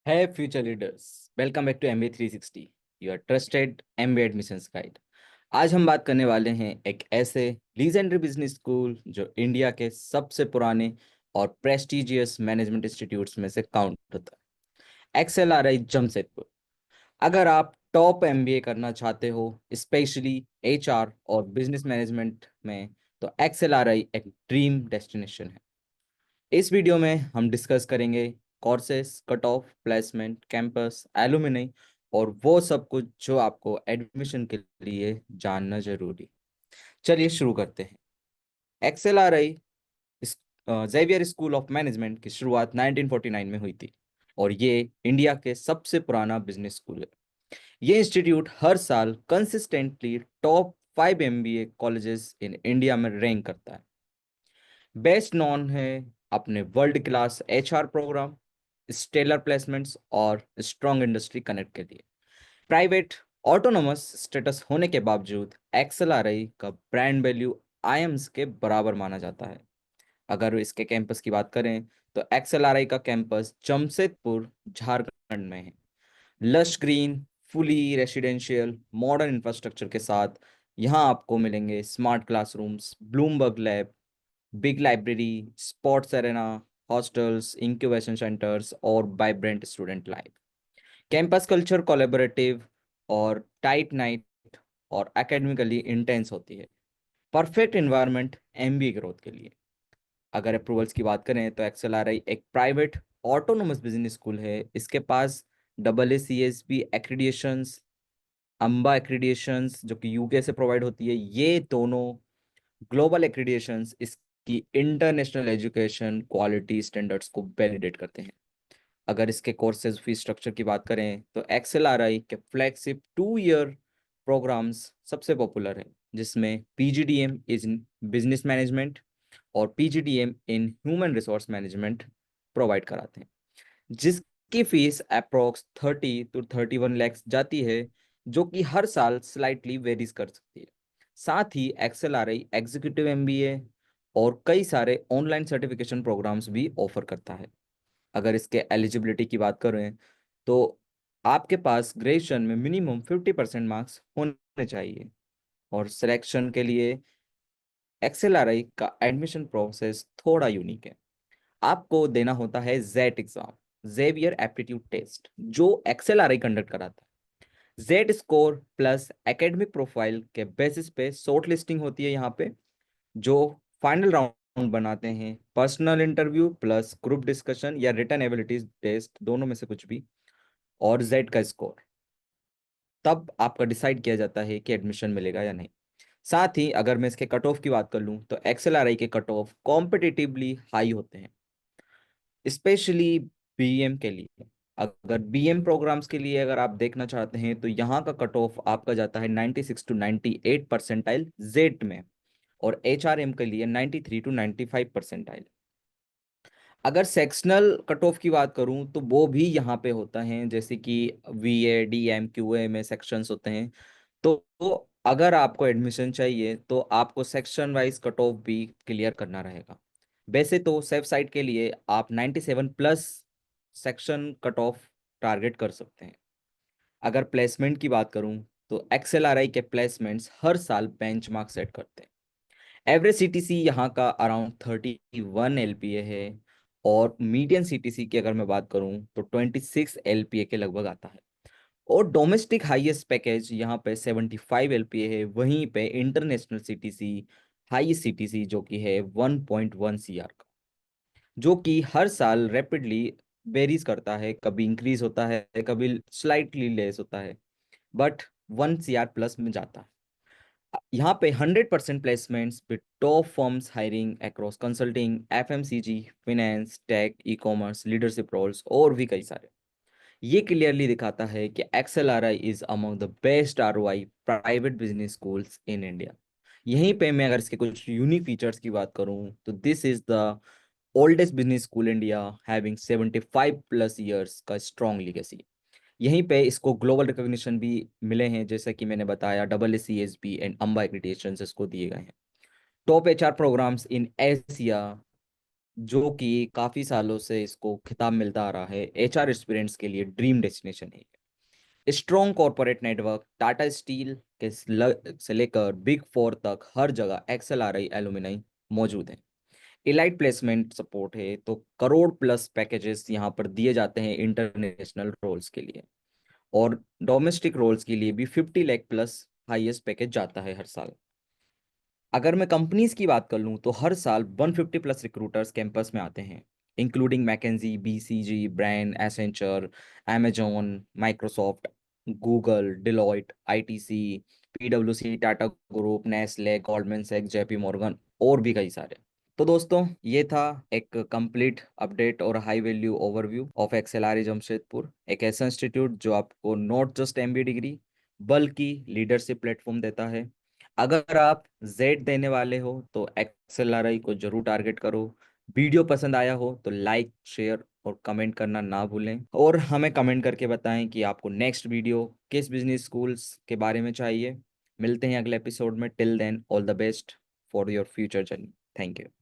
Hey future leaders, welcome back to MBA 360, your trusted MBA admissions guide। आज हम बात करने वाले हैं एक ऐसे लीजेंडरी बिजनेस स्कूल जो इंडिया के सबसे पुराने और प्रेस्टिजियस मैनेजमेंट इंस्टीट्यूट्स में से काउंट होता है, XLRI जमशेदपुर। अगर आप टॉप MBA करना चाहते हो, स्पेशली HR और बिजनेस मैनेजमेंट में, तो XLRI एक ड्रीम डेस्टिनेशन है। इस वीडियो में हम डिस्कस करेंगे courses, cut off, placement, campus, alumni और वो सब कुछ जो आपको एडमिशन के लिए जानना जरूरी। चलिए शुरू करते हैं। XLRI Xavier school of management की शुरुआत 1949 में हुई थी और ये इंडिया के सबसे पुराना बिजनेस स्कूल है। ये इंस्टीट्यूट हर साल consistently top 5 MBA colleges in India में रैंक करता है। बेस्ट नॉन है अपने world class HR programme, stellar placements और स्ट्रॉन्ग इंडस्ट्री कनेक्ट के लिए। प्राइवेट ऑटोनोमस स्टेटस होने के बावजूद XLRI का ब्रांड वैल्यू IIMS के बराबर माना जाता है। अगर इसके कैंपस की बात करें तो XLRI का कैंपस जमशेदपुर झारखंड में है। Lush green, fully residential, modern infrastructure के साथ यहाँ आपको मिलेंगे smart classrooms, Bloomberg lab, big library, sports arena, hostels, incubation centres और vibrant student life. Campus culture collaborative और टाइट नाइट और एकेडमिकली इंटेंस होती है। परफेक्ट एनवायरनमेंट MBA ग्रोथ के लिए। अगर अप्रूवल्स की बात करें तो XLRI एक प्राइवेट ऑटोनोमस बिजनेस स्कूल है। इसके पास AACSB एक्रीडिएशंस, अम्बा एक्रीडिएशंस जो कि यूके से प्रोवाइड होती है, ये दोनों ग्लोबल एक्रीडिएशंस इसकी इंटरनेशनल एजुकेशन क्वालिटी स्टैंडर्ड्स को वैलिडेट करते हैं। अगर इसके कोर्सेज फीस स्ट्रक्चर की बात करें तो XLRI के फ्लैगशिप 2 ईयर प्रोग्राम्स सबसे पॉपुलर है, जिसमें PGDM इन बिजनेस मैनेजमेंट और PGDM in human resource management provide कराते हैं, जिसकी फीस अप्रोक्स 30 to 31 lakhs जाती है, जो कि हर साल स्लाइटली वेरीज कर सकती है। साथ ही XLRI एग्जीक्यूटिव MBA और कई सारे ऑनलाइन सर्टिफिकेशन प्रोग्राम्स भी ऑफर करता है। अगर इसके एलिजिबिलिटी की बात करें तो आपके पास ग्रेजुएशन में मिनिमम 50% मार्क्स होने चाहिए। और सिलेक्शन के लिए XLRI का एडमिशन प्रोसेस थोड़ा यूनिक है। आपको देना होता है XAT exam, Xavier aptitude test, जो XLRI कंडक्ट कराता है। XAT score plus academic profile के बेसिस पे शॉर्ट लिस्टिंग होती है यहाँ पे, जो फाइनल राउंड बनाते हैं personal interview plus group discussion या रिटन एबिलिटीज टेस्ट, दोनों में से कुछ भी, और जेड का स्कोर। तब आपका डिसाइड किया जाता है कि एडमिशन मिलेगा या नहीं। साथ ही अगर मैं इसके कट ऑफ की बात कर लूँ तो XLRI के कट ऑफ कॉम्पिटिटिवली हाई होते हैं, स्पेशली BM के लिए। अगर BM प्रोग्राम्स के लिए अगर आप देखना चाहते हैं तो यहाँ का कट ऑफ आपका जाता है 96 to 98 परसेंटाइल जेड में, और HRM के लिए 93 to 95 परसेंटाइल। अगर सेक्शनल कट ऑफ की बात करूं तो वो भी यहाँ पे होता है, जैसे कि VA DM QA में सेक्शंस होते हैं। तो अगर आपको एडमिशन चाहिए तो आपको सेक्शन वाइज कट ऑफ भी क्लियर करना रहेगा। वैसे तो सेफ साइड के लिए आप 97 plus section cut off target कर सकते हैं। अगर प्लेसमेंट की बात करूं तो XLRI के प्लेसमेंट्स हर साल बेंचमार्क सेट करते हैं। एवरेज CTC यहाँ का अराउंड 31 LPA है, और मीडियन CTC की अगर मैं बात करूँ तो 26 LPA के लगभग आता है। और डोमेस्टिक हाईएस्ट पैकेज यहाँ पे 75 LPA है। वहीं पे इंटरनेशनल CTC, हाई CTC जो कि है 1.1 CR का, जो कि हर साल रैपिडली वेरीज करता है, कभी इंक्रीज होता है, कभी स्लाइटली लेस होता है, बट 1 CR प्लस में जाता है। यहाँ पे 100% placements with top firms hiring across consulting, FMCG, finance, tech, e-commerce, leadership roles और भी कई सारे। ये क्लियरली दिखाता है कि XLRI is among the best ROI private business schools in India. यहीं पे मैं अगर इसके कुछ यूनिक फीचर्स की बात करूं तो this is the oldest business school India, having 75+ years का स्ट्रॉन्ग लीगेसी। यहीं पे इसको ग्लोबल रिकॉग्निशन भी मिले हैं, जैसा कि मैंने बताया AACSB एंड अम्बा एक्रीडिटेशन इसको दिए गए हैं। Top HR programmes in Asia जो कि काफी सालों से इसको खिताब मिलता आ रहा है एचआर एस्पिरेंट्स के लिए ड्रीम डेस्टिनेशन है। Strong corporate network, Tata steel से लेकर बिग फोर तक हर जगह एक्सएलआरआई एलुमनाई मौजूद है। इलाइट प्लेसमेंट सपोर्ट है, तो करोड़ प्लस पैकेजेस यहाँ पर दिए जाते हैं इंटरनेशनल रोल्स के लिए, और डोमेस्टिक रोल्स के लिए भी 50 लाख प्लस हाईएस्ट पैकेज जाता है हर साल। अगर मैं कंपनीज की बात कर लूँ तो हर साल 150 प्लस रिक्रूटर्स कैंपस में आते हैं, including McKenzie, BCG, brand, Accenture, amazon, Microsoft, Google, Deloitte, ITC, पीडब्ल्यूसी, Tata group, Nestle, Goldman सैक्स, JP Morgan और भी कई सारे। तो दोस्तों, ये था एक कंप्लीट अपडेट और high value overview of XLRI Jamshedpur, एक ऐसा इंस्टीट्यूट जो आपको नॉट जस्ट एमबीए डिग्री बल्कि लीडरशिप प्लेटफॉर्म देता है। अगर आप जेड देने वाले हो तो एक्सएलआरआई को जरूर टारगेट करो। वीडियो पसंद आया हो तो लाइक, शेयर और कमेंट करना ना भूलें, और हमें कमेंट करके बताएं कि आपको नेक्स्ट वीडियो किस बिजनेस स्कूल्स के बारे में चाहिए। मिलते हैं अगले एपिसोड में। Till then, all the best for your future journey. Thank you.